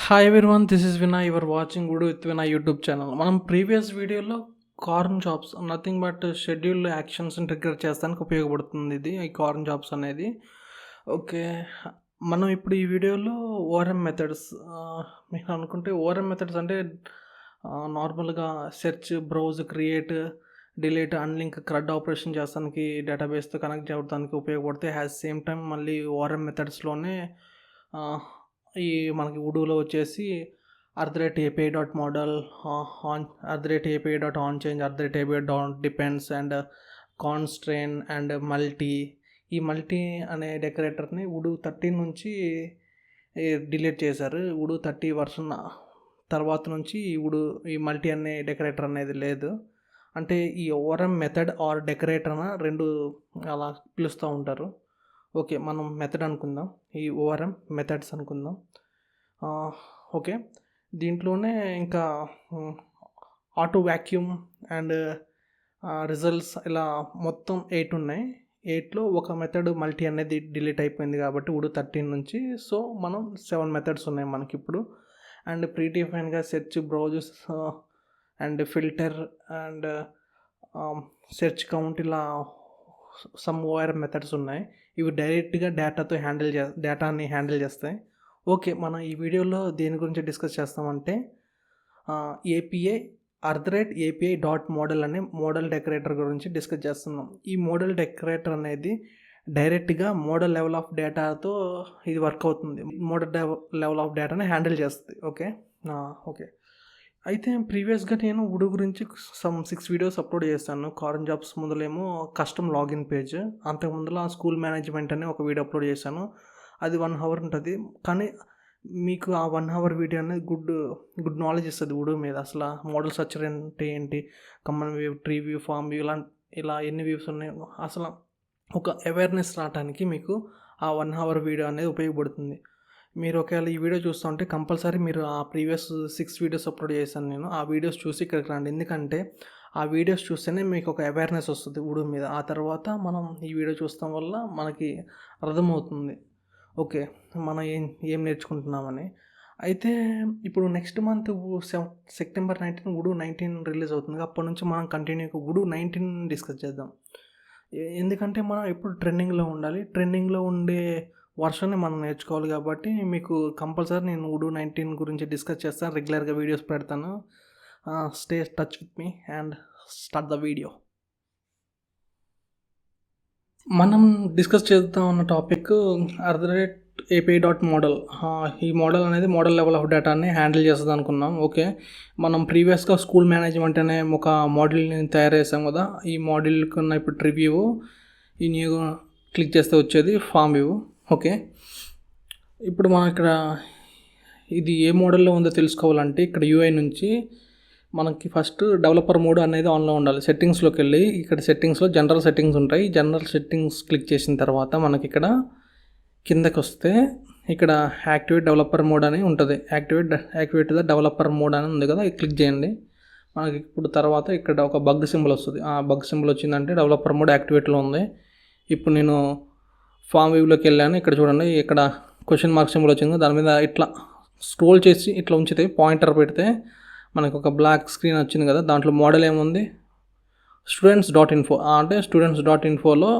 Hi everyone, this is Vinay. Your watching good with Vinay YouTube channel. మనం previous వీడియోలో cron jobs nothing but scheduled యాక్షన్స్ని trigger చేస్తానికి ఉపయోగపడుతుంది ఇది ఈ కార్న్ జాబ్స్ అనేది. ఓకే, మనం ఇప్పుడు ఈ వీడియోలో ఓఆర్ఎం మెథడ్స్ మీరు అనుకుంటే ఓఆర్ఎం మెథడ్స్ అంటే నార్మల్గా search, browse, create, delete, unlink, CRUD operation చేస్తానికి డేటాబేస్తో కనెక్ట్ చేయడానికి ఉపయోగపడతాయి. హ్యాస్ సేమ్ టైం మళ్ళీ ఓఆర్ఎం మెథడ్స్లోనే ఈ మనకి ఉడూలో వచ్చేసి @API.model, on @API.onChange, @API.depends and constrain and multi. ఈ మల్టీ అనే డెకరేటర్ని ఉడు 13 నుంచి డిలీట్ చేశారు. ఉడు 30 వర్షన్ తర్వాత నుంచి ఈ మల్టీ అనే డెకరేటర్ అనేది లేదు. అంటే ఈ ఓఆర్ఎం మెథడ్ ఆర్ డెకరేటర్ రెండు అలా పిలుస్తూ ఉంటారు. ఓకే, మనం మెథడ్ అనుకుందాం, ఈ ఓఆర్ఎం మెథడ్స్ అనుకుందాం. ఓకే, దీంట్లోనే ఇంకా ఆటో వ్యాక్యూమ్ అండ్ రిజల్ట్స్ ఇలా మొత్తం 8 ఉన్నాయి. 8లో ఒక మెథడ్ మల్టీ అనేది డిలీట్ అయిపోయింది కాబట్టి ఉడు 13 నుంచి. సో మనం 7 మెథడ్స్ ఉన్నాయి మనకి ఇప్పుడు. అండ్ ప్రీడిఫైన్గా search, browses and filter and search count ఇలా సమ్ ఓఆర్ఎం మెథడ్స్ ఉన్నాయి. ఇవి డైరెక్ట్గా డేటాని హ్యాండిల్ చేస్తాయి. ఓకే, మనం ఈ వీడియోలో దేని గురించి డిస్కస్ చేస్తామంటే API.model అనే మోడల్ డెకరేటర్ గురించి డిస్కస్ చేస్తున్నాం. ఈ మోడల్ డెకరేటర్ అనేది డైరెక్ట్గా మోడల్ లెవెల్ ఆఫ్ డేటాతో ఇది వర్క్ అవుతుంది. మోడల్ లెవెల్ ఆఫ్ డేటాని హ్యాండిల్ చేస్తుంది. ఓకే, అయితే ప్రీవియస్గా నేను ఉడు గురించి 6 వీడియోస్ అప్లోడ్ చేశాను. కార్న్ జాబ్స్ ముందులేమో కస్టమ్ లాగిన్ పేజ్, అంతకుముందులో స్కూల్ మేనేజ్మెంట్ అని ఒక వీడియో అప్లోడ్ చేశాను. అది 1 hour ఉంటుంది. కానీ మీకు ఆ 1 hour వీడియో అనేది గుడ్ నాలెడ్జ్ ఇస్తుంది ఉడు మీద. అసలు మోడల్ స్ట్రక్చర్ అంటే ఏంటి, common view, tree view, form view, ఇలా ఎన్ని వ్యూస్ ఉన్నాయి, అసలు ఒక అవేర్నెస్ రావడానికి మీకు ఆ 1 hour వీడియో అనేది ఉపయోగపడుతుంది. మీరు ఒకవేళ ఈ వీడియో చూస్తూ ఉంటే కంపల్సరీ మీరు ఆ ప్రీవియస్ 6 వీడియోస్ అప్లోడ్ చేశాను నేను, ఆ వీడియోస్ చూసి ఇక్కడికి రండి. ఎందుకంటే ఆ వీడియోస్ చూస్తేనే మీకు ఒక అవేర్నెస్ వస్తుంది ఉడు మీద. ఆ తర్వాత మనం ఈ వీడియో చూస్తాం వల్ల మనకి అర్థమవుతుంది ఓకే మనం ఏం నేర్చుకుంటున్నామని. అయితే ఇప్పుడు నెక్స్ట్ మంత్ సెప్టెంబర్ 19 ఉడు 19 రిలీజ్ అవుతుంది. అప్పటి నుంచి మనం కంటిన్యూగా ఉడు 19 డిస్కస్ చేద్దాం. ఎందుకంటే మనం ఎప్పుడు ట్రెండింగ్లో ఉండాలి, ట్రెండింగ్లో ఉండే వర్షన్ని మనం నేర్చుకోవాలి. కాబట్టి మీకు కంపల్సరీ నేను ఉడు 19 గురించి డిస్కస్ చేస్తాను, రెగ్యులర్గా వీడియోస్ పెడతాను. Stay touch with me and start the video. మనం డిస్కస్ చేద్దాం ఉన్న టాపిక్ @API.model. ఈ మోడల్ అనేది మోడల్ లెవెల్ ఆఫ్ డేటాని హ్యాండిల్ చేస్తుంది అనుకున్నాం. ఓకే, మనం ప్రీవియస్గా స్కూల్ మేనేజ్మెంట్ అనే ఒక మోడల్ని తయారు చేసాం కదా. ఈ మోడల్కి ఉన్న ఇప్పుడు ట్రివ్యూ, ఈ న్యూ క్లిక్ చేస్తే వచ్చేది ఫామ్ వ్యూ. ఓకే, ఇప్పుడు మనం ఇక్కడ ఇది ఏ మోడల్లో ఉందో తెలుసుకోవాలంటే ఇక్కడ UI నుంచి మనకి ఫస్ట్ డెవలపర్ మోడ్ అనేది ఆన్లో ఉండాలి. సెట్టింగ్స్లోకి వెళ్ళి ఇక్కడ సెట్టింగ్స్లో జనరల్ సెట్టింగ్స్ ఉంటాయి. జనరల్ సెట్టింగ్స్ క్లిక్ చేసిన తర్వాత మనకి ఇక్కడ కిందకి వస్తే ఇక్కడ యాక్టివేట్ డెవలపర్ మోడ్ అని ఉంటుంది. యాక్టివేట్ ద డెవలపర్ మోడ్ అని ఉంది కదా, క్లిక్ చేయండి. మనకి ఇప్పుడు తర్వాత ఇక్కడ ఒక బగ్ సింబల్ వస్తుంది. ఆ బగ్ సింబల్ వచ్చిందంటే డెవలపర్ మోడ్ యాక్టివేట్లో ఉంది. ఇప్పుడు నేను ఫామ్ వ్యూలోకి వెళ్ళాను. ఇక్కడ చూడండి, ఇక్కడ క్వశ్చన్ మార్క్ సింబల్ వచ్చింది. దాని మీద ఇట్లా స్క్రోల్ చేసి ఇట్లా ఉంచితే పాయింటర్ పెడితే మనకు ఒక బ్లాక్ స్క్రీన్ వచ్చింది కదా. దాంట్లో మోడల్ ఏముంది, students.info. అంటే students.infoలో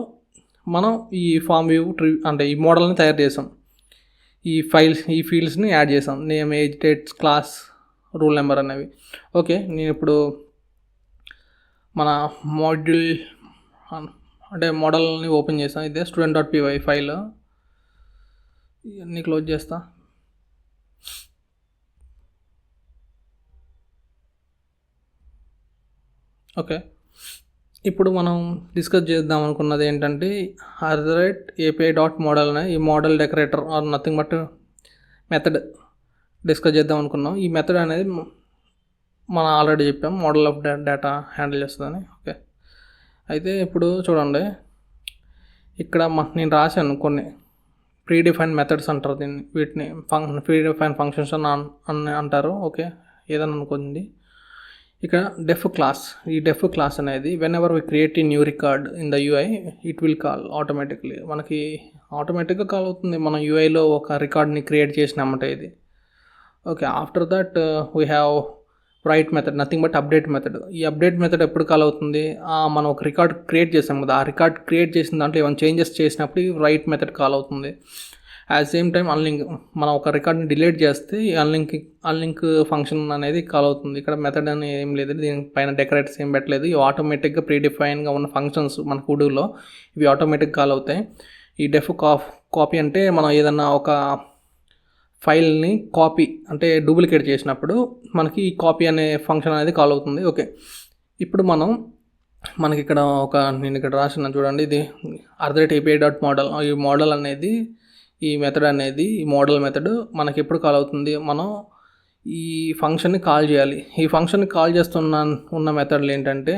మనం ఈ ఫామ్ వ్యూ అంటే ఈ మోడల్ని తయారు చేసాం. ఈ ఫీల్డ్స్ని యాడ్ చేసాం, name, age, dates, class, rule number అనేవి. ఓకే, నేను ఇప్పుడు మన మాడ్యూల్ అంటే మోడల్ని ఓపెన్ చేసాను. ఇదే student.py ఫైల్. ఇవన్నీ క్లోజ్ చేస్తా. ఓకే, ఇప్పుడు మనం డిస్కస్ చేద్దాం అనుకున్నది ఏంటంటే @API.model అనే ఈ model decorator are nothing but method discuss చేద్దాం అనుకున్నాం. ఈ మెథడ్ అనేది మనం ఆల్రెడీ చెప్పాం, మోడల్ ఆఫ్ డేటా హ్యాండిల్ చేస్తుందని. ఓకే, అయితే ఇప్పుడు చూడండి, ఇక్కడ నేను రాశాను కొన్ని ప్రీడిఫైన్ మెథడ్స్ అంటారు దీన్ని. వీటిని ప్రీడిఫైన్ ఫంక్షన్స్ అని అంటారు. ఓకే, ఏదైనా అనుకోండి. ఇక్కడ ఈ డెఫ్ క్లాస్ అనేది వెన్ ఎవర్ వి క్రియేట్ ఈ new record in the UI it will call automatically. మనకి ఆటోమేటిక్గా కాల్ అవుతుంది మనం UIలో ఒక రికార్డ్ని క్రియేట్ చేసినామంటే ఇది. Okay. After that we have right method, nothing but update method. ఈ అప్డేట్ మెథడ్ ఎప్పుడు కాల్ అవుతుంది? మనం ఒక రికార్డ్ క్రియేట్ చేసాం కదా, ఆ రికార్డ్ క్రియేట్ చేసిన దాంట్లో ఏమైనా చేంజెస్ చేసినప్పుడు ఈ రైట్ మెథడ్ కాల్ అవుతుంది. అట్ సేమ్ టైం అన్లింక్, మనం ఒక రికార్డ్ని డిలీట్ చేస్తే ఈ అన్లింక్ ఫంక్షన్ అనేది కాల్ అవుతుంది. ఇక్కడ మెథడ్ అని ఏం లేదు, దీనిపైన డెకరేట్స్ ఏం పెట్టలేదు. ఇవి ఆటోమేటిక్గా ప్రీడిఫైన్గా ఉన్న ఫంక్షన్స్ మన కుడూలో ఇవి ఆటోమేటిక్ కాల్ అవుతాయి. ఈ డెఫ్ కాపీ అంటే మనం ఏదన్నా ఒక ఫైల్ని కాపీ అంటే డూప్లికేట్ చేసినప్పుడు మనకి ఈ కాపీ అనే ఫంక్షన్ అనేది కాల్ అవుతుంది. ఓకే, ఇప్పుడు మనకి ఇక్కడ నేను ఇక్కడ రాసిన చూడండి, ఇది @API.model. ఈ మోడల్ అనేది, ఈ మెథడ్ అనేది, ఈ మోడల్ మెథడ్ మనకి ఎప్పుడు కాల్ అవుతుంది? మనం ఈ ఫంక్షన్ని కాల్ చేయాలి. ఈ ఫంక్షన్ని కాల్ ఉన్న మెథడ్లు ఏంటంటే,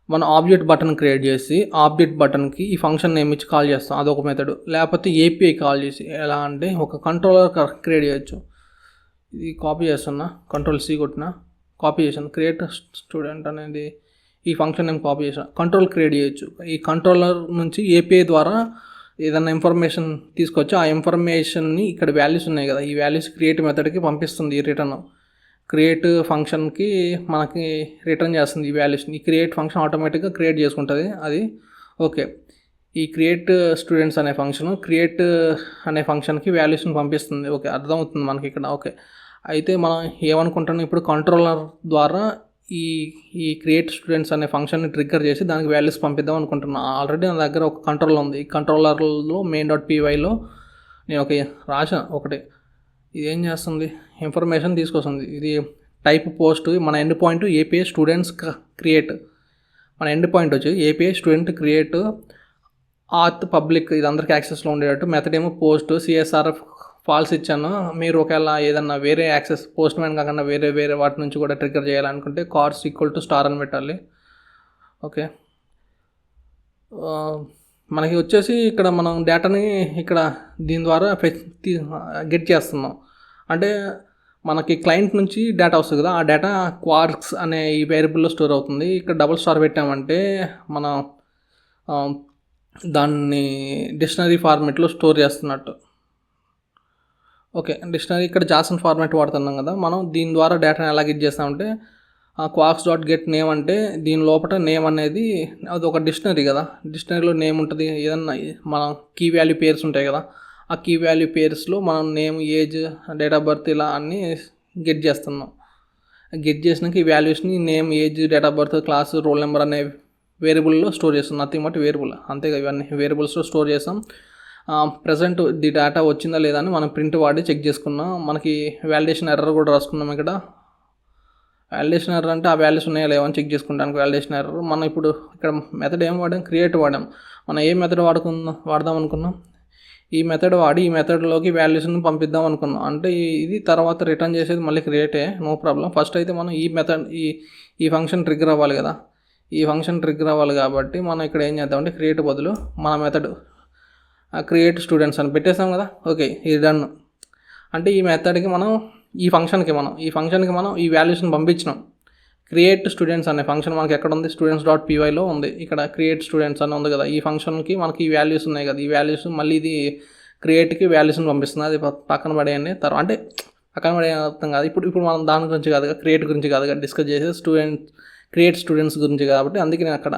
మనం ఆబ్జెక్ట్ బటన్ క్రియేట్ చేసి ఆబ్జెక్ట్ బటన్కి ఈ ఫంక్షన్ నేమ్ ఇచ్చి కాల్ చేస్తాం, అదొక మెథడ్. లేకపోతే ఏపీఐ కాల్ చేసి, ఎలా అంటే ఒక కంట్రోలర్ క్రియేట్ చేయొచ్చు. ఇది కాపీ చేస్తున్నా, Ctrl+C కొట్టిన, కాపీ చేసాను. క్రియేట్ స్టూడెంట్ అనేది ఈ ఫంక్షన్ నేమ్ కాపీ చేసాను. కంట్రోల్ క్రియేట్ చేయొచ్చు. ఈ కంట్రోలర్ నుంచి ఏపీఐ ద్వారా ఏదైనా ఇన్ఫర్మేషన్ తీసుకొచ్చి ఆ ఇన్ఫర్మేషన్ని ఇక్కడ వాల్యూస్ ఉన్నాయి కదా, ఈ వాల్యూస్ క్రియేట్ మెథడ్కి పంపిస్తుంది. ఈ రిటర్న్ క్రియేట్ ఫంక్షన్కి మనకి రిటర్న్ చేస్తుంది ఈ వాల్యూస్ని. ఈ క్రియేట్ ఫంక్షన్ ఆటోమేటిక్గా క్రియేట్ చేసుకుంటుంది అది. ఓకే, ఈ క్రియేట్ స్టూడెంట్స్ అనే క్రియేట్ అనే ఫంక్షన్కి వాల్యూస్ని పంపిస్తుంది. ఓకే, అర్థమవుతుంది మనకి ఇక్కడ. ఓకే, అయితే మనం ఏమనుకుంటున్నాం ఇప్పుడు, కంట్రోలర్ ద్వారా ఈ క్రియేట్ స్టూడెంట్స్ అనే ఫంక్షన్ని ట్రిగ్గర్ చేసి దానికి వాల్యూస్ పంపిద్దాం అనుకుంటున్నాను. ఆల్రెడీ నా దగ్గర ఒక కంట్రోలర్ ఉంది. ఈ కంట్రోలర్లో main.pyలో నేను రాశాను ఒకటి. ఇది ఏం చేస్తుంది, ఇన్ఫర్మేషన్ తీసుకొస్తుంది. ఇది టైప్ పోస్ట్, మన end point API students create, మన ఎండ్ పాయింట్ వచ్చి ఏపీఐ స్టూడెంట్ క్రియేట్ ఆత్ పబ్లిక్, ఇది అందరికి యాక్సెస్లో ఉండేటట్టు. మెథడ్ ఏమో పోస్ట్, CSR ఫాల్స్ ఇచ్చాను. మీరు ఒకవేళ ఏదన్నా వేరే యాక్సెస్, పోస్ట్ మ్యాన్ కాకుండా వేరే వాటి నుంచి కూడా ట్రిగ్గర్ చేయాలనుకుంటే కార్స్ =* అని పెట్టాలి. ఓకే, మనకి వచ్చేసి ఇక్కడ మనం డేటాని ఇక్కడ దీని ద్వారా గెట్ చేస్తున్నాం. అంటే మనకి క్లయింట్ నుంచి డేటా వస్తుంది కదా, ఆ డేటా క్వార్క్స్ అనే ఈ వేరియబుల్లో స్టోర్ అవుతుంది. ఇక్కడ $* పెట్టామంటే మనం దాన్ని డిక్షనరీ ఫార్మెట్లో స్టోర్ చేస్తున్నట్టు. ఓకే, డిక్షనరీ ఇక్కడ JSON ఫార్మాట్ వాడుతున్నాం కదా, మనం దీని ద్వారా డేటాని ఎలా గెట్ చేస్తామంటే quarks.getName అంటే దీని లోపల నేమ్ అనేది అది ఒక డిక్షనరీ కదా, డిక్షనరీలో నేమ్ ఉంటుంది. ఏదన్నా మనం కీ వాల్యూ పేర్స్ ఉంటాయి కదా, ఆ కీ వాల్యూ పేర్స్లో మనం name, age, date of birth ఇలా అన్నీ గెట్ చేస్తున్నాం. గెట్ చేసినాక ఈ వాల్యూస్ని name, age, date of birth, class, roll number అనే వేరియబుల్లో స్టోర్ చేస్తాం. నథింగ్ బట్ వేరియబుల్, అంతేగా, ఇవన్నీ వేరియబుల్స్లో స్టోర్ చేస్తాం. ప్రజెంట్ ది డేటా వచ్చిందా లేదా అని మనం ప్రింట్ వాడి చెక్ చేసుకున్నాం. మనకి వ్యాలిడేషన్ ఎర్రర్ కూడా రాసుకున్నాం. ఇక్కడ వ్యాలిడేషన్ ఎర్రర్ అంటే ఆ వాల్యూస్ ఉన్నాయా లేవని చెక్ చేసుకుంటానికి వ్యాలిడేషన్ ఎర్రర్. మనం ఇప్పుడు ఇక్కడ మెథడ్ ఏం వాడాం, క్రియేట్ వాడాం. మనం ఏ మెథడ్ వాడదాం అనుకున్నాం, ఈ మెథడ్ వాడి ఈ మెథడ్లోకి వాల్యూస్ని పంపిద్దాం అనుకున్నాం. అంటే ఇది తర్వాత రిటర్న్ చేసేది మళ్ళీ క్రియేటే, నో ప్రాబ్లం. ఫస్ట్ అయితే మనం ఈ మెథడ్ ఈ ఫంక్షన్ ట్రిగ్గర్ అవ్వాలి కదా, ఈ ఫంక్షన్ ట్రిగ్గర్ అవ్వాలి కాబట్టి మనం ఇక్కడ ఏం చేద్దామంటే క్రియేట్ బదులు మన మెథడ్ క్రియేట్ స్టూడెంట్స్ అని పెట్టేసాం కదా. ఓకే, ఇది డన్. అంటే ఈ మెథడ్కి మనం ఈ ఫంక్షన్కి మనం ఈ వాల్యూస్ని పంపించినాం. క్రియేట్ స్టూడెంట్స్ అనే ఫంక్షన్ మనకి ఎక్కడ ఉంది, students.pyలో ఉంది. ఇక్కడ క్రియేట్ స్టూడెంట్స్ అని ఉంది కదా, ఈ ఫంక్షన్కి మనకి ఈ వాల్యూస్ ఉన్నాయి కదా, ఈ వాల్యూస్ మళ్ళీ ఇది క్రియేట్కి వాల్యూస్ని పంపిస్తుంది. అది పక్కన పడేయండి. అంటే పక్కన పడే అర్థం కాదు, ఇప్పుడు మనం దాని గురించి కాదుగా, క్రియేట్ గురించి కాదుగా డిస్కస్ చేసే, క్రియేట్ స్టూడెంట్స్ గురించి కాబట్టి అందుకే నేను అక్కడ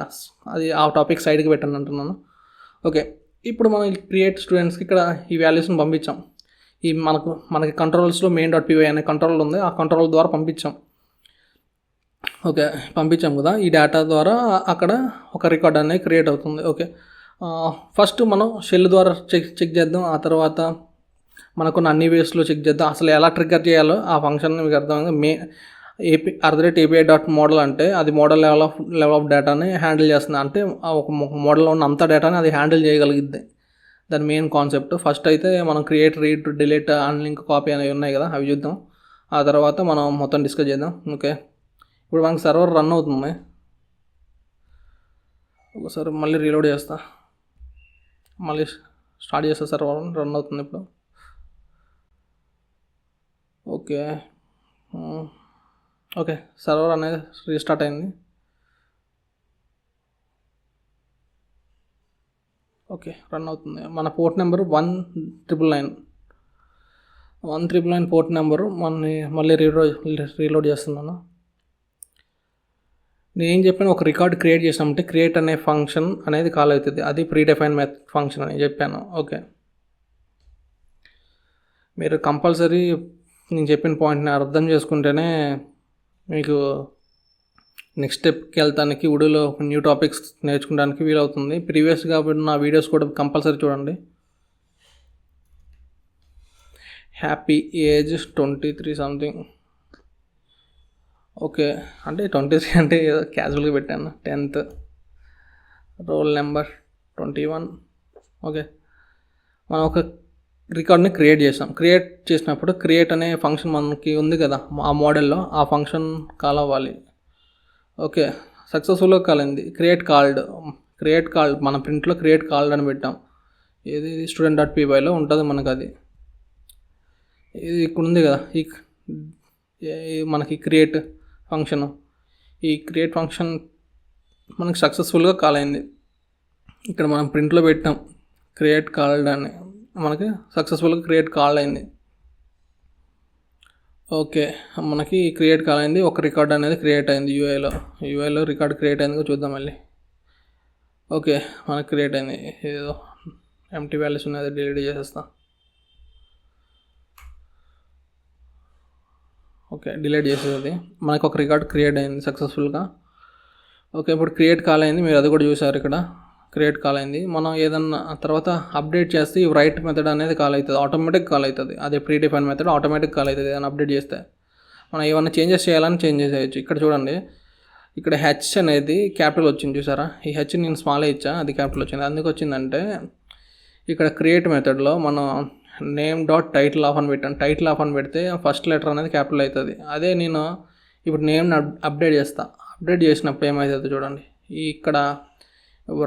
అది ఆ టాపిక్ సైడ్కి పెట్టాను అంటున్నాను. ఓకే, ఇప్పుడు మనం క్రియేట్ స్టూడెంట్స్కి ఇక్కడ ఈ వాల్యూస్ని పంపించాం. ఈ మనకి కంట్రోల్స్లో main.py అనే కంట్రోల్ ఉంది, ఆ కంట్రోల్ ద్వారా పంపించాం. ఓకే, పంపించాం కదా, ఈ డేటా ద్వారా అక్కడ ఒక రికార్డ్ అనేది క్రియేట్ అవుతుంది. ఓకే, ఫస్ట్ మనం షెల్ ద్వారా చెక్ చేద్దాం. ఆ తర్వాత మనకున్న అన్ని వేస్లో చెక్ చేద్దాం. అసలు ఎలా ట్రిగ్గర్ చేయాలో ఆ ఫంక్షన్ మీకు అర్థమైంది. @API.model అంటే అది మోడల్ లెవెల్ ఆఫ్ డేటాని హ్యాండిల్ చేస్తుంది. అంటే ఒక మోడల్లో ఉన్న అంత డేటాని అది హ్యాండిల్ చేయగలిగిద్ది. దాని మెయిన్ కాన్సెప్ట్. ఫస్ట్ అయితే మనం create, read, delete, unlink, copy అనేవి ఉన్నాయి కదా, అవి చూద్దాం. ఆ తర్వాత మనం మొత్తం డిస్కస్ చేద్దాం. ఓకే, ఇప్పుడు మనకి సర్వర్ రన్ అవుతుంది. ఒకసారి మళ్ళీ రీలోడ్ చేస్తా, మళ్ళీ స్టార్ట్ చేస్తా. సర్వర్ రన్ అవుతుంది ఇప్పుడు. ఓకే, సర్వర్ అనేది రీస్టార్ట్ అయింది. ఓకే, రన్ అవుతుంది. మన పోర్ట్ నెంబర్ 1999. 199 పోర్ట్ నెంబరు మళ్ళీ రీలోడ్ చేస్తున్నాను. నేను ఏం చెప్పాను, ఒక రికార్డ్ క్రియేట్ చేసామంటే క్రియేట్ అనే ఫంక్షన్ అనేది కాల్ అవుతుంది. అది ప్రీడిఫైన్ ఫంక్షన్ అని చెప్పాను. ఓకే, మీరు కంపల్సరీ నేను చెప్పిన పాయింట్ని అర్థం చేసుకుంటేనే మీకు నెక్స్ట్ స్టెప్కి వెళ్తానికి ఉడోలో న్యూ టాపిక్స్ నేర్చుకోవడానికి వీలవుతుంది. ప్రీవియస్గా నా వీడియోస్ కూడా కంపల్సరీ చూడండి. Happy age 23 something. ఓకే, అంటే 23 అంటే ఏదో క్యాజువల్గా పెట్టాను. 10th, roll number 21. ఓకే, మనం ఒక రికార్డ్ని క్రియేట్ చేసాం. క్రియేట్ చేసినప్పుడు క్రియేట్ అనే ఫంక్షన్ మనకి ఉంది కదా ఆ మోడల్లో, ఆ ఫంక్షన్ కాల్ అవ్వాలి. ఓకే, సక్సెస్ఫుల్గా కాలింది. క్రియేట్ కాల్డ్ మన ప్రింట్లో క్రియేట్ కాల్డ్ అని పెట్టాం. ఇది student.pyలో ఉంటుంది మనకు. అది ఇది ఇక్కడ ఉంది కదా, మనకి క్రియేట్ ఫంక్షను. ఈ క్రియేట్ ఫంక్షన్ మనకి సక్సెస్ఫుల్గా కాల్ అయింది. ఇక్కడ మనం ప్రింట్లో పెట్టాం క్రియేట్ కాల్డ్ అని, మనకి సక్సెస్ఫుల్గా క్రియేట్ కాల్ అయింది. ఓకే, మనకి క్రియేట్ కాల్ అయింది. ఒక రికార్డ్ అనేది క్రియేట్ అయింది. యూఐలో రికార్డ్ క్రియేట్ అయింది, చూద్దాం మళ్ళీ. ఓకే, మనకి క్రియేట్ అయింది. ఏదో ఎంటీ వాల్యూస్ ఉన్నది, డిలీట్ చేసేస్తాం. ఓకే, డిలీట్ చేసేది. మనకు ఒక రికార్డ్ క్రియేట్ అయింది సక్సెస్ఫుల్గా. ఓకే, ఇప్పుడు క్రియేట్ కాల్ అయింది, మీరు అది కూడా చూసారు. ఇక్కడ క్రియేట్ కాల్ అయింది. మనం ఏదన్నా తర్వాత అప్డేట్ చేస్తే ఈ రైట్ మెథడ్ అనేది కాల్ అవుతుంది, ఆటోమేటిక్ కాల్ అవుతుంది. అదే ప్రీడిఫైన్ మెథడ్ ఆటోమేటిక్ కాల్ అవుతుంది. ఏదైనా అప్డేట్ చేస్తే మనం ఏమైనా చేంజెస్ చేయాలని చేంజ్ చేయొచ్చు. ఇక్కడ చూడండి, ఇక్కడ హెచ్ అనేది క్యాపిటల్ వచ్చింది చూసారా. ఈ హెచ్ నేను స్మాల్ ఇచ్చా, అది క్యాపిటల్ వచ్చింది. అందుకు వచ్చిందంటే ఇక్కడ క్రియేట్ మెథడ్లో మనం name.title ఆఫ్ అని పెట్టాను. టైటిల్ ఆఫ్ అని పెడితే ఫస్ట్ లెటర్ అనేది క్యాపిటల్ అవుతుంది. అదే నేను ఇప్పుడు నేమ్ని అప్డేట్ చేసినప్పుడు ఏమవుతుంది చూడండి. ఇక్కడ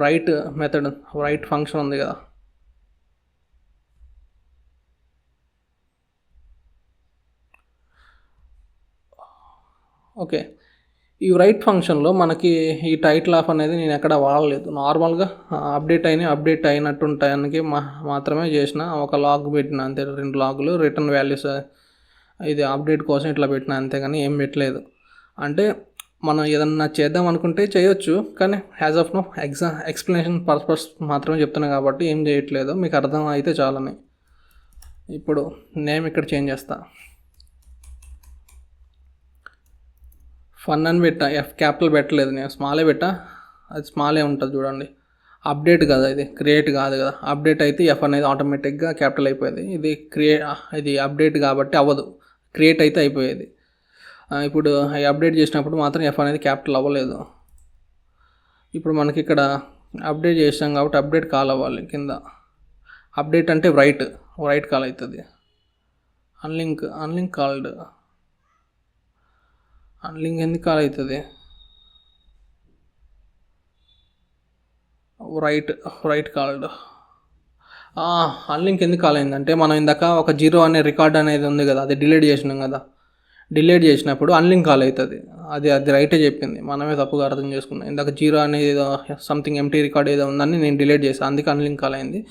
రైట్ మెథడ్, రైట్ ఫంక్షన్ ఉంది కదా, ఓకే, ఈ రైట్ ఫంక్షన్లో మనకి ఈ టైటిల్ ఆఫ్ అనేది నేను ఎక్కడ వాడలేదు. నార్మల్గా అప్డేట్ అయినట్టు ఉంటాయనికి మాత్రమే చేసిన. ఒక లాగ్ పెట్టిన అంతే, 2 లాగులు రిటర్న్ వాల్యూస్, ఇది అప్డేట్ కోసం ఇట్లా పెట్టిన అంతేగాని ఏం పెట్టలేదు. అంటే మనం ఏదన్నా చేద్దాం అనుకుంటే చేయొచ్చు, కానీ as of no explanation purpose మాత్రమే చెప్తున్నాను కాబట్టి ఏం చేయట్లేదు. మీకు అర్థం అయితే చాలని. ఇప్పుడు నేమ్ ఇక్కడ చేంజ్ చేస్తా, ఫన్ అని పెట్టా. ఎఫ్ క్యాపిటల్ పెట్టలేదు, నేను స్మాలే పెట్టా. అది స్మాలే ఉంటుంది చూడండి. అప్డేట్ కదా, ఇది క్రియేట్ కాదు కదా. అప్డేట్ అయితే ఎఫ్ అనేది ఆటోమేటిక్గా క్యాపిటల్ అయిపోయేది. ఇది అప్డేట్ కాబట్టి అవ్వదు, క్రియేట్ అయితే అయిపోయేది. ఇప్పుడు అప్డేట్ చేసినప్పుడు మాత్రం ఎఫ్ అనేది క్యాపిటల్ అవ్వలేదు. ఇప్పుడు మనకి ఇక్కడ అప్డేట్ చేసాం కాబట్టి అప్డేట్ కాల్ అవ్వాలి. కింద అప్డేట్ అంటే రైట్ కాల్ అవుతుంది. అన్లింక్ కాల్డ్, అన్లింక్ ఎందుకు కాల్ అవుతుంది? Right called. అన్లింక్ ఎందుకు కాల్ అయిందంటే మనం ఇందాక ఒక 0 అనే రికార్డ్ అనేది ఉంది కదా, అది డిలీట్ చేసినాం కదా. డిలీట్ చేసినప్పుడు అన్లింక్ కాల్ అవుతుంది. అది రైటే చెప్పింది, మనమే తప్పుగా అర్థం చేసుకున్నాం. ఇందాక 0 అనేది ఏదో సంథింగ్ ఎంటీ రికార్డ్ ఏదో ఉందని నేను డిలీట్ చేసాను, అందుకే అన్లింక్ కాల్ అయింది.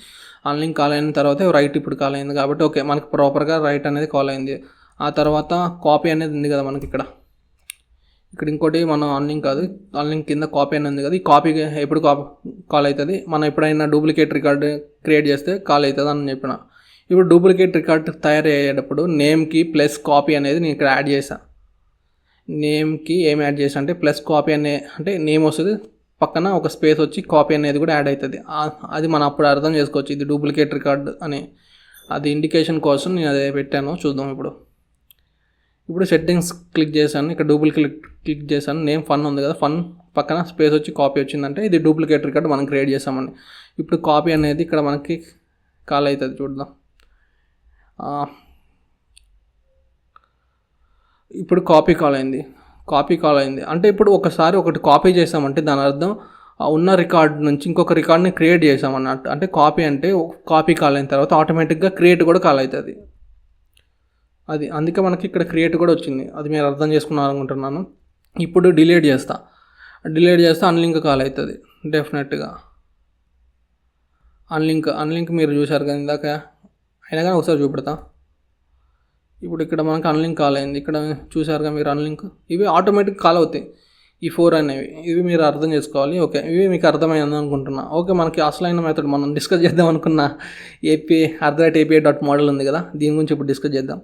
అన్లింక్ కాల్ అయిన తర్వాత రైట్ ఇప్పుడు కాల్ అయింది కాబట్టి ఓకే, మనకి ప్రాపర్గా రైట్ అనేది కాల్ అయింది. ఆ తర్వాత కాపీ అనేది ఉంది కదా మనకి ఇక్కడ ఇంకోటి మనం అన్లింక్ కింద కాపీ అని ఉంది కదా. ఈ కాపీ ఎప్పుడు కాల్ అవుతుంది, మనం ఎప్పుడైనా డూప్లికేట్ రికార్డు క్రియేట్ చేస్తే కాల్ అవుతుంది అని చెప్పిన. ఇప్పుడు డూప్లికేట్ రికార్డ్ తయారయ్యేటప్పుడు నేమ్కి ప్లస్ కాపీ అనేది నేను ఇక్కడ యాడ్ చేశాను. నేమ్కి ఏం యాడ్ చేసా అంటే ప్లస్ కాపీ అంటే నేమ్ వస్తుంది, పక్కన ఒక స్పేస్ వచ్చి కాపీ అనేది కూడా యాడ్ అవుతుంది. అది మనం అప్పుడు అర్థం చేసుకోవచ్చు ఇది డూప్లికేట్ రికార్డ్ అని. అది ఇండికేషన్ కోసం నేను అదే పెట్టాను. చూద్దాం ఇప్పుడు సెట్టింగ్స్ క్లిక్ చేశాను, ఇక్కడ క్లిక్ చేశాను. నేమ్ ఫన్ ఉంది కదా, ఫన్ పక్కన స్పేస్ వచ్చి కాపీ వచ్చిందంటే ఇది డూప్లికేట్ రికార్డ్ మనం క్రియేట్ చేసామని. ఇప్పుడు కాపీ అనేది ఇక్కడ మనకి కాల్ అవుతుంది. చూద్దాం, ఇప్పుడు కాపీ కాల్ అయింది. అంటే ఇప్పుడు ఒకసారి ఒకటి కాపీ చేసామంటే దాని అర్థం ఉన్న రికార్డ్ నుంచి ఇంకొక రికార్డ్ని క్రియేట్ చేసామన్నట్టు. అంటే కాపీ కాల్ అయిన తర్వాత ఆటోమేటిక్గా క్రియేట్ కూడా కాల్ అవుతుంది. అది అందుకే మనకి ఇక్కడ క్రియేట్ కూడా వచ్చింది. అది మీరు అర్థం చేసుకున్నారు అనుకుంటున్నాను. ఇప్పుడు డిలీట్ చేస్తే అన్లింక్ కాల్ అవుతుంది డెఫినెట్గా. అన్లింక్ మీరు చూసారు కదా ఇందాక, అయినా కానీ ఒకసారి చూపెడతా. ఇప్పుడు ఇక్కడ మనకు అన్లింక్ కాల్ అయింది. ఇక్కడ చూసారుగా మీరు అన్లింక్. ఇవి ఆటోమేటిక్ కాల్ అవుతాయి ఈ 4 అనేవి. ఇవి మీరు అర్థం చేసుకోవాలి. ఓకే, ఇవి మీకు అర్థమైంది అనుకుంటున్నా. ఓకే, మనకి అసలైన మెథడ్ మనం డిస్కస్ చేద్దాం అనుకున్న ఏపీఐ API.model ఉంది కదా, దీని గురించి ఇప్పుడు డిస్కస్ చేద్దాం.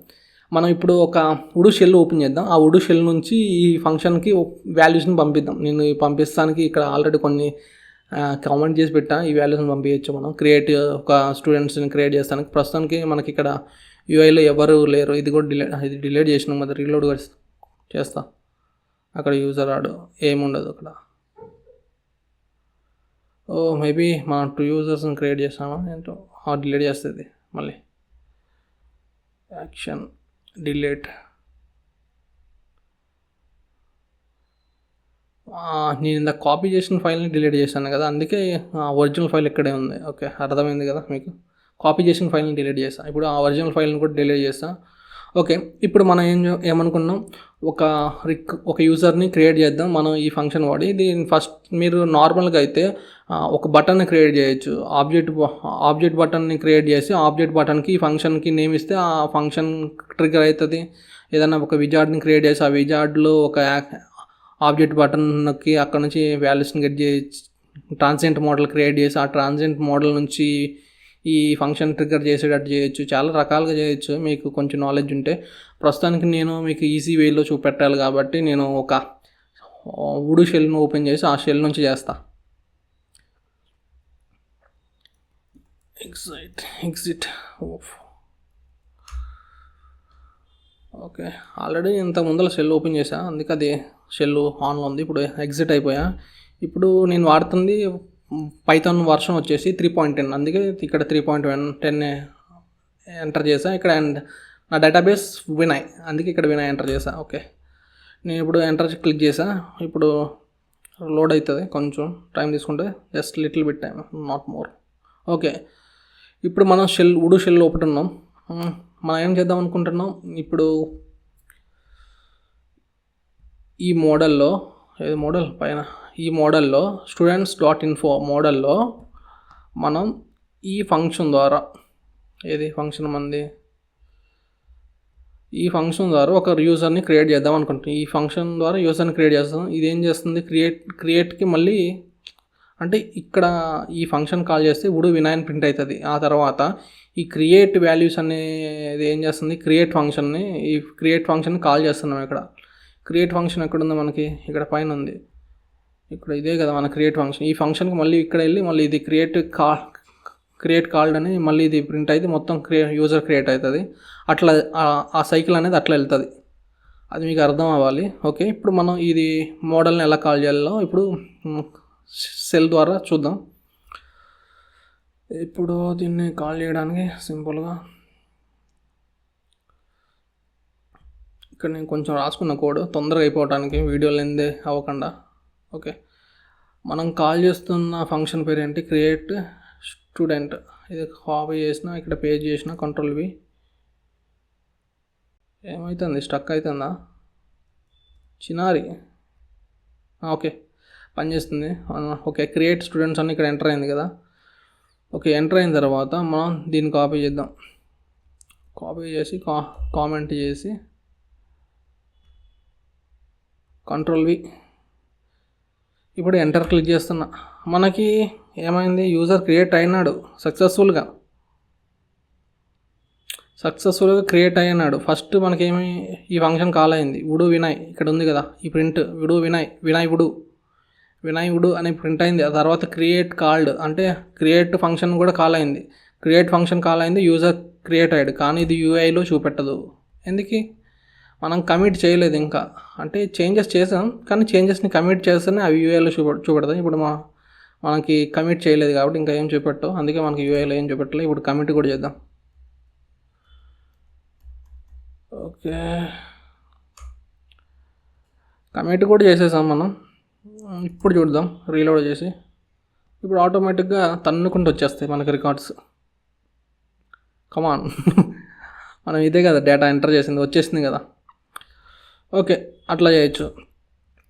మనం ఇప్పుడు ఒక ఉడు షెల్ ఓపెన్ చేద్దాం. ఆ ఉడు షెల్ నుంచి ఈ ఫంక్షన్కి వాల్యూస్ని పంపిద్దాం. నేను పంపిస్తానికి ఇక్కడ ఆల్రెడీ కొన్ని కామెంట్ చేసి పెట్టా. ఈ వాల్యూస్ని పంపించచ్చు. మనం ఒక స్టూడెంట్స్ని క్రియేట్ చేస్తానికి ప్రస్తుతానికి మనకి ఇక్కడ యూఐలో ఎవరు లేరు. ఇది కూడా డిలీట్ చేసినాం కదా, రీలోడ్ చేస్తా. అక్కడ యూజర్ ఆడు ఏముండదు అక్కడ. మేబీ మనం 2 యూజర్స్ని క్రియేట్ చేస్తామా ఏంటో, డిలీట్ చేస్తుంది మళ్ళీ. Action delete. నేను ఇందాక కాపీ చేసిన ఫైల్ని డిలీట్ చేశాను కదా, అందుకే ఒరిజినల్ ఫైల్ ఇక్కడే ఉంది. ఓకే, అర్థమైంది కదా మీకు. కాపీ చేసిన ఫైల్ని డిలీట్ చేస్తాను. ఇప్పుడు ఆ ఒరిజినల్ ఫైల్ని కూడా డిలీట్ చేస్తాను. ఓకే, ఇప్పుడు మనం ఏమనుకున్నాం, ఒక యూజర్ని క్రియేట్ చేద్దాం మనం ఈ ఫంక్షన్ వాడి. దీని ఫస్ట్ మీరు నార్మల్గా అయితే ఒక బటన్ని క్రియేట్ చేయొచ్చు. ఆబ్జెక్ట్ బటన్ని క్రియేట్ చేసి ఆబ్జెక్ట్ బటన్కి ఈ ఫంక్షన్కి నేమ్ ఇస్తే ఆ ఫంక్షన్ ట్రిగర్ అవుతుంది. ఏదైనా ఒక విజార్డ్ని క్రియేట్ చేసి ఆ విజార్డ్లో ఒక ఆబ్జెక్ట్ బటన్కి అక్కడ నుంచి వాల్యూస్ని గెట్ చేయొచ్చు. ట్రాన్సియెంట్ మోడల్ క్రియేట్ చేసి ఆ ట్రాన్సియెంట్ మోడల్ నుంచి ఈ ఫంక్షన్ ట్రిగర్ చేసేటట్టు చేయొచ్చు. చాలా రకాలుగా చేయొచ్చు మీకు కొంచెం నాలెడ్జ్ ఉంటే. ప్రస్తుతానికి నేను మీకు ఈజీ వేలో చూపెట్టాలి కాబట్టి నేను ఒక ఉడు షెల్ను ఓపెన్ చేసి ఆ షెల్ నుంచి చేస్తా. ఎగ్జిట్. ఓకే, ఆల్రెడీ ఇంత ముందర షెల్ ఓపెన్ చేసా, అందుకే అది షెల్ ఆన్లో ఉంది. ఇప్పుడు ఎగ్జిట్ అయిపోయా. ఇప్పుడు నేను వాడుతుంది పైథాన్ వర్షన్ వచ్చేసి 3.10, అందుకే ఇక్కడ 3.10 ఎంటర్ చేసా ఇక్కడ. అండ్ నా డేటాబేస్ వినయ్, అందుకే ఇక్కడ వినయ్ ఎంటర్ చేసా. ఓకే, నేను ఇప్పుడు ఎంటర్ క్లిక్ చేసా. ఇప్పుడు లోడ్ అవుతుంది, కొంచెం టైం తీసుకుంటే, just little bit time, not more. Okay, ఇప్పుడు మనం ఉడు షెల్ లోపల ఉన్నాం. మనం ఏం చేద్దాం అనుకుంటున్నాం ఇప్పుడు ఈ మోడల్లో, ఏది మోడల్ పైన, ఈ మోడల్లో students.info మోడల్లో మనం ఈ ఫంక్షన్ ద్వారా, ఏది ఫంక్షన్ మంది, ఈ ఫంక్షన్ ద్వారా ఒక యూజర్ని క్రియేట్ చేద్దాం అనుకుంటున్నాం. ఈ ఫంక్షన్ ద్వారా యూజర్ని క్రియేట్ చేస్తాం. ఇది ఏం చేస్తుంది, క్రియేట్కి మళ్ళీ అంటే ఇక్కడ ఈ ఫంక్షన్ కాల్ చేస్తే ఉడు వినయ్ ప్రింట్ అవుతుంది. ఆ తర్వాత ఈ క్రియేట్ వాల్యూస్ అనేది ఏం చేస్తుంది, క్రియేట్ ఫంక్షన్ని కాల్ చేస్తున్నాం. ఇక్కడ క్రియేట్ ఫంక్షన్ ఎక్కడుందో మనకి, ఇక్కడ పైన ఉంది. ఇక్కడ ఇదే కదా మన క్రియేట్ ఫంక్షన్. ఈ ఫంక్షన్కి మళ్ళీ ఇక్కడ వెళ్ళి మళ్ళీ ఇది క్రియేట్ కాల్డ్ అని మళ్ళీ ఇది ప్రింట్ అయితే మొత్తం యూజర్ క్రియేట్ అవుతుంది. అట్లా ఆ సైకిల్ అనేది అట్లా వెళ్తుంది. అది మీకు అర్థం అవ్వాలి. ఓకే, ఇప్పుడు మనం ఇది మోడల్ని ఎలా కాల్ చేయాలో ఇప్పుడు సెల్ ద్వారా చూద్దాం. ఇప్పుడు దీన్ని కాల్ చేయడానికి సింపుల్గా ఇక్కడ నేను కొంచెం రాసుకున్న కోడ్ తొందరగా అయిపోవడానికి, వీడియో లెంత్ అవ్వకుండా. ఓకే, మనం కాల్ చేస్తున్న ఫంక్షన్ పేరు ఏంటి, క్రియేట్ స్టూడెంట్. ఇది కాపీ చేసిన, ఇక్కడ పేజ్ చేసిన, కంట్రోల్ V. ఏమవుతుంది, స్టక్ అవుతుందా చిన్నారి? ఓకే, పనిచేస్తుంది. ఓకే, క్రియేట్ స్టూడెంట్స్ అని ఇక్కడ ఎంటర్ అయింది కదా. ఓకే, ఎంటర్ అయిన తర్వాత మనం దీన్ని కాపీ చేద్దాం. కాపీ చేసి కామెంట్ చేసి కంట్రోల్ V. ఇప్పుడు ఎంటర్ క్లిక్ చేస్తున్నా. మనకి ఏమైంది, యూజర్ క్రియేట్ అయినాడు సక్సెస్ఫుల్గా క్రియేట్ అయినాడు. ఫస్ట్ మనకేమి ఈ ఫంక్షన్ కాల్ అయింది, ఉడు వినయ్ ఇక్కడ ఉంది కదా, ఈ ప్రింట్ ఉడు వినయ్ ఉడు అనే ప్రింట్ అయింది. ఆ తర్వాత క్రియేట్ కాల్డ్ అంటే క్రియేట్ ఫంక్షన్ కూడా కాల్ అయింది. క్రియేట్ ఫంక్షన్ కాల్ అయింది, యూజర్ క్రియేట్ అయ్యాడు. కానీ ఇది యూఐలో చూపెట్టదు. ఎందుకు, మనం కమిట్ చేయలేదు ఇంకా. అంటే చేంజెస్ చేసాం కానీ చేంజెస్ని కమిట్ చేస్తేనే అవి యూఐలో చూపెడతాయి. ఇప్పుడు మనకి కమిట్ చేయలేదు కాబట్టి ఇంకా ఏం చూపెట్టవు, అందుకే మనకి యూఐలో ఏం చూపెట్టలేదు. ఇప్పుడు కమిట్ కూడా చేద్దాం. ఓకే, కమిట్ కూడా చేసేసాం మనం. ఇప్పుడు చూద్దాం రీలోడ్ చేసి. ఇప్పుడు ఆటోమేటిక్గా తన్నుకుంటూ వచ్చేస్తాయి మనకి రికార్డ్స్. కమాన్ మనం ఇదే కదా డేటా ఎంటర్ చేసింది, వచ్చేసింది కదా. ఓకే, అట్లా చేయొచ్చు.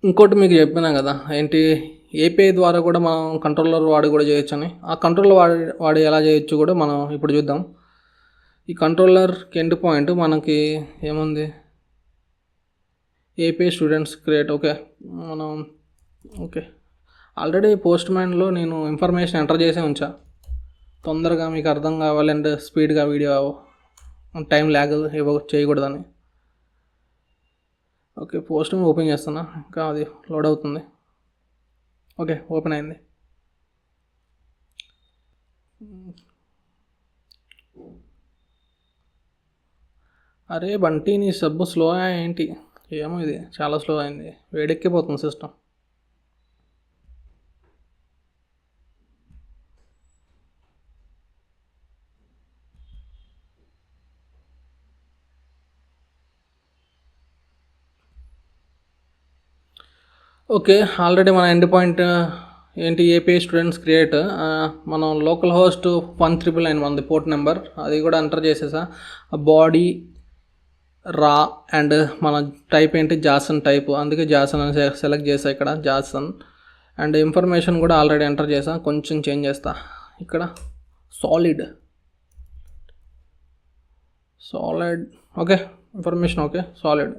ఇంకోటి మీకు చెప్పినా కదా ఏంటి, ఏపీఐ ద్వారా కూడా మనం కంట్రోలర్ వాడి కూడా చేయొచ్చు అని. ఆ కంట్రోలర్ వాడి ఎలా చేయొచ్చు కూడా మనం ఇప్పుడు చూద్దాం. ఈ కంట్రోలర్కి ఎండ్ పాయింట్ మనకి ఏముంది, ఏపీఐ స్టూడెంట్స్ క్రియేట్. మనం ఆల్రెడీ పోస్ట్ మ్యాన్లో నేను ఇన్ఫర్మేషన్ ఎంటర్ చేసే ఉంచా, తొందరగా మీకు అర్థం కావాలి అండ్ స్పీడ్గా వీడియో టైం ల్యాగ్ చేయకూడదని. పోస్ట్ ఓపెన్ చేస్తున్నా, ఇంకా అది లోడ్ అవుతుంది. ఓపెన్ అయింది. అరే బంటి, నీ సబ్బు స్లో ఏంటి? ఏమో ఇది చాలా స్లో అయింది, వేడెక్కిపోతుంది సిస్టమ్. ఆల్రెడీ మన ఎండ్ పాయింట్ ఏంటి, ఏపీఐ స్టూడెంట్స్ క్రియేట్. మనం లోకల్ హోస్ట్ 1399 మనది పోర్ట్ నెంబర్, అది కూడా ఎంటర్ చేసేసా. బాడీ రా అండ్ మన టైప్ ఏంటి, జాసన్ టైప్, అందుకే జాసన్ అని సెలెక్ట్ చేసా ఇక్కడ, జాసన్. అండ్ ఇన్ఫర్మేషన్ కూడా ఆల్రెడీ ఎంటర్ చేసా, కొంచెం చేంజ్ చేస్తా ఇక్కడ. Solid information solid.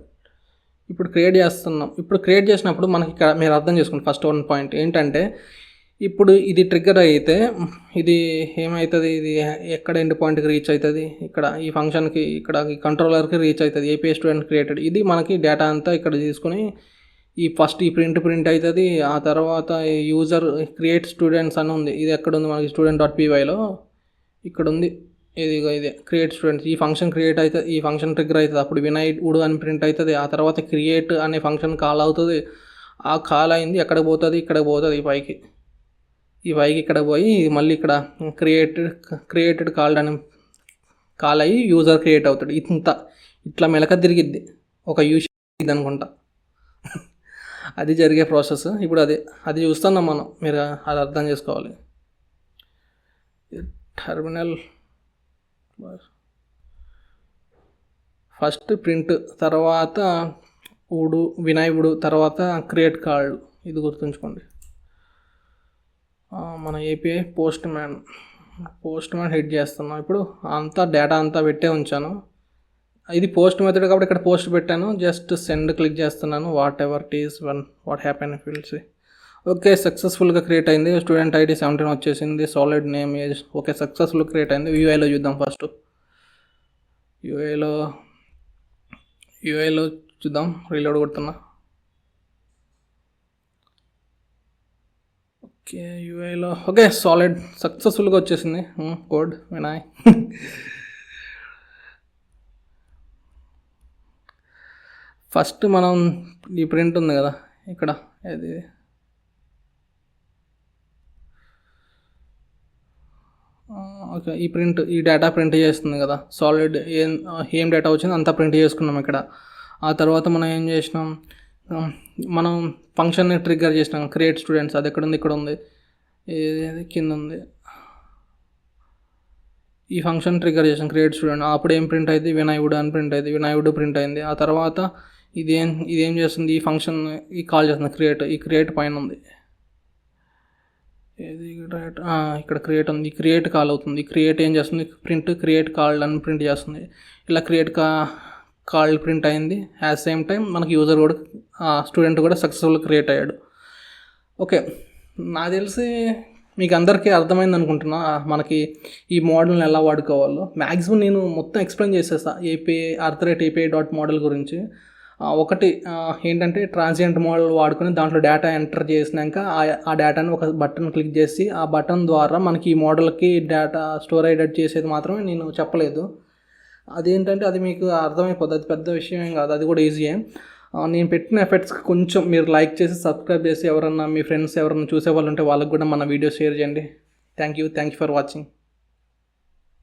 ఇప్పుడు క్రియేట్ చేస్తున్నాం. ఇప్పుడు క్రియేట్ చేసినప్పుడు మనకి ఇక్కడ మీరు అర్థం చేసుకోండి, ఫస్ట్ వన్ పాయింట్ ఏంటంటే, ఇప్పుడు ఇది ట్రిగ్గర్ అయితే ఇది ఏమవుతుంది, ఇది ఎక్కడ ఎండ్ పాయింట్కి రీచ్ అవుతుంది, ఇక్కడ ఈ ఫంక్షన్కి, ఇక్కడ ఈ కంట్రోలర్కి రీచ్ అవుతుంది, ఏపీఐ స్టూడెంట్ క్రియేటెడ్. ఇది మనకి డేటా అంతా ఇక్కడ తీసుకుని ఫస్ట్ ఈ ప్రింట్ అవుతుంది. ఆ తర్వాత యూజర్ క్రియేట్ స్టూడెంట్స్ అని ఉంది, ఇది ఎక్కడ ఉంది మనకి, student.pyలో ఇక్కడ ఉంది. ఇదే క్రియేట్ స్టూడెంట్స్, ఈ ఫంక్షన్ క్రియేట్ అవుతుంది, ఈ ఫంక్షన్ ట్రిగ్గర్ అవుతుంది, అప్పుడు వినాయకుడు అని ప్రింట్ అవుతుంది. ఆ తర్వాత క్రియేట్ అనే ఫంక్షన్ కాల్ అవుతుంది. ఆ కాల్ అయింది ఎక్కడికి పోతుంది, ఇక్కడికి పోతుంది, ఈ పైకి ఇక్కడ పోయి మళ్ళీ ఇక్కడ క్రియేటెడ్ కాల్డ్ అని కాల్ అయ్యి యూజర్ క్రియేట్ అవుతాడు. ఇట్లా మెలక తిరిగిద్ది, ఒక యూజ్ ఇది అనుకుంటా. అది జరిగే ప్రాసెస్. ఇప్పుడు అది చూస్తున్నాం మనం, మీరు అది అర్థం చేసుకోవాలి. టెర్మినల్ ఫస్ట్ ప్రింట్, తర్వాత వినాయకుడు, తర్వాత క్రియేట్ కాల్డ్, ఇది గుర్తుంచుకోండి. మన ఏపీఐ పోస్ట్ మ్యాన్ హిట్ చేస్తున్నాం. ఇప్పుడు డేటా అంతా పెట్టే ఉంచాను. ఇది పోస్ట్ మెథడ్ కాబట్టి ఇక్కడ పోస్ట్ పెట్టాను, జస్ట్ సెండ్ క్లిక్ చేస్తున్నాను. Whatever it is what happen will see. సక్సెస్ఫుల్గా క్రియేట్ అయింది. స్టూడెంట్ ఐడి 17 వచ్చేసింది. Solid name age successful create అయింది. యూఐలో చూద్దాం. ఫస్ట్ యూఐలో చూద్దాం. రీలోడ్ కొడుతున్నా. యూఐలో సాలిడ్ సక్సెస్ఫుల్గా వచ్చేసింది కోడ్ వినాయ్. ఫస్ట్ మనం ఈ ప్రింట్ ఉంది కదా ఇక్కడ, ఇది ఈ డేటా ప్రింట్ చేస్తుంది కదా, సాలిడ్ ఏం డేటా వచ్చిందో అంతా ప్రింట్ చేసుకున్నాం ఇక్కడ. ఆ తర్వాత మనం ఏం చేసినాం, మనం ఫంక్షన్ని ట్రిగ్గర్ చేసినాం, క్రియేట్ స్టూడెంట్స్. అది ఎక్కడ ఉంది, ఇక్కడ ఉంది, ఇది కింద ఉంది. ఈ ఫంక్షన్ ట్రిగ్గర్ చేసాం, క్రియేట్ స్టూడెంట్. అప్పుడు ఏం ప్రింట్ అయింది, వినాయకుడు అని ప్రింట్ అయింది, వినాయకుడు ప్రింట్ అయింది. ఆ తర్వాత ఇదేం చేస్తుంది, ఈ ఫంక్షన్ కాల్ చేస్తుంది, ఈ క్రియేట్ పైన ఉంది, ఇక్కడ క్రియేట్ ఉంది. ఈ క్రియేట్ కాల్ అవుతుంది. ఈ క్రియేట్ ఏం చేస్తుంది, క్రియేట్ కాల్డ్ అని ప్రింట్ చేస్తుంది. ఇలా క్రియేట్ కాల్డ్ ప్రింట్ అయింది. యాట్ సేమ్ టైం మనకి యూజర్ కూడా, స్టూడెంట్ కూడా సక్సెస్ఫుల్ క్రియేట్ అయ్యాడు. నాకు తెలిసి మీకు అందరికీ అర్థమైంది అనుకుంటున్నా మనకి ఈ మోడల్ని ఎలా వాడుకోవాలో. మ్యాక్సిమం నేను మొత్తం ఎక్స్ప్లెయిన్ చేసేస్తా API గురించి. ఒకటి ఏంటంటే, ట్రాన్సియంట్ మోడల్ వాడుకొని దాంట్లో డేటా ఎంటర్ చేసినాక ఆ డేటాని ఒక బటన్ క్లిక్ చేసి ఆ బటన్ ద్వారా మనకి ఈ మోడల్కి డేటా స్టోరేజ్ చేసేది మాత్రమే నేను చెప్పలేదు. అదేంటంటే అది మీకు అర్థమైపోతుంది, అది పెద్ద విషయం ఏం కాదు, అది కూడా ఈజీయే. నేను పెట్టిన ఎఫర్ట్స్కి కొంచెం మీరు లైక్ చేసి సబ్స్క్రైబ్ చేసి, ఎవరన్నా మీ ఫ్రెండ్స్ ఎవరన్నా చూసే వాళ్ళు ఉంటే వాళ్ళకి కూడా మన వీడియో షేర్ చేయండి. Thank you for watching.